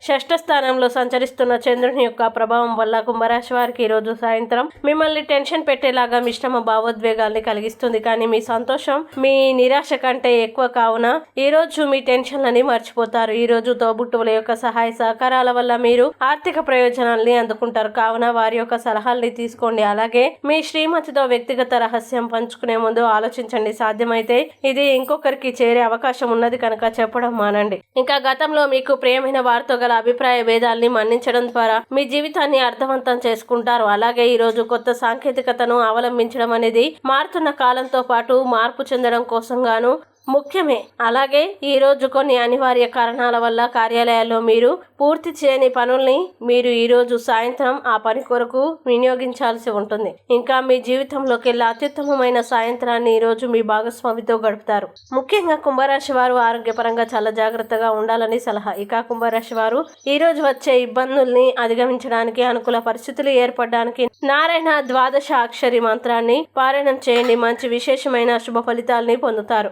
షష్ఠ స్థానంలో సంచరిస్తున్న చంద్రుని యొక్క ప్రభావం వల్ల కుంభరాశి వారికి ఈ రోజు సాయంత్రం మిమ్మల్ని టెన్షన్ పెట్టేలాగా మిశ్రమ భావోద్వేగాల్ని కలిగిస్తుంది. కానీ మీ సంతోషం మీ నిరాశ కంటే ఎక్కువ కావున ఈ రోజు మీ టెన్షన్లని మర్చిపోతారు. ఈ రోజు తోబుట్టువుల యొక్క సహాయ సహకారాల వల్ల మీరు ఆర్థిక ప్రయోజనాల్ని అందుకుంటారు. కావున వారి యొక్క సలహాల్ని తీసుకోండి. అలాగే మీ శ్రీమతితో వ్యక్తిగత రహస్యం పంచుకునే ముందు ఆలోచించండి. సాధ్యమైతే ఇది ఇంకొకరికి చేరే అవకాశం ఉన్నది కనుక చెప్పడం మానండి. ఇంకా గతంలో మీకు ప్రియమైన వారితో గల అభిప్రాయ భేదాల్ని మన్నించడం ద్వారా మీ జీవితాన్ని అర్థవంతం చేసుకుంటారు. అలాగే ఈ రోజు కొత్త సాంకేతికతను అవలంబించడం అనేది మారుతున్న కాలంతో పాటు మార్పు చెందడం కోసం గాను ముఖ్యమే. అలాగే ఈ రోజు కొన్ని అనివార్య కారణాల వల్ల కార్యాలయాల్లో మీరు పూర్తి చేయని పనుల్ని మీరు ఈ రోజు సాయంత్రం ఆ పని కొరకు వినియోగించాల్సి ఉంటుంది. ఇంకా మీ జీవితంలోకి వెళ్ళే అత్యుత్తమమైన సాయంత్రాన్ని ఈ రోజు మీ భాగస్వామితో గడుపుతారు. ముఖ్యంగా కుంభరాశి వారు ఆరోగ్యపరంగా చాలా జాగ్రత్తగా ఉండాలని సలహా. ఇక కుంభరాశి వారు ఈ రోజు వచ్చే ఇబ్బందుల్ని అధిగమించడానికి అనుకూల పరిస్థితులు ఏర్పడడానికి నారాయణ ద్వాదశ అక్షరి మంత్రాన్ని పారాయణం చేయండి. మంచి విశేషమైన శుభ ఫలితాలని పొందుతారు.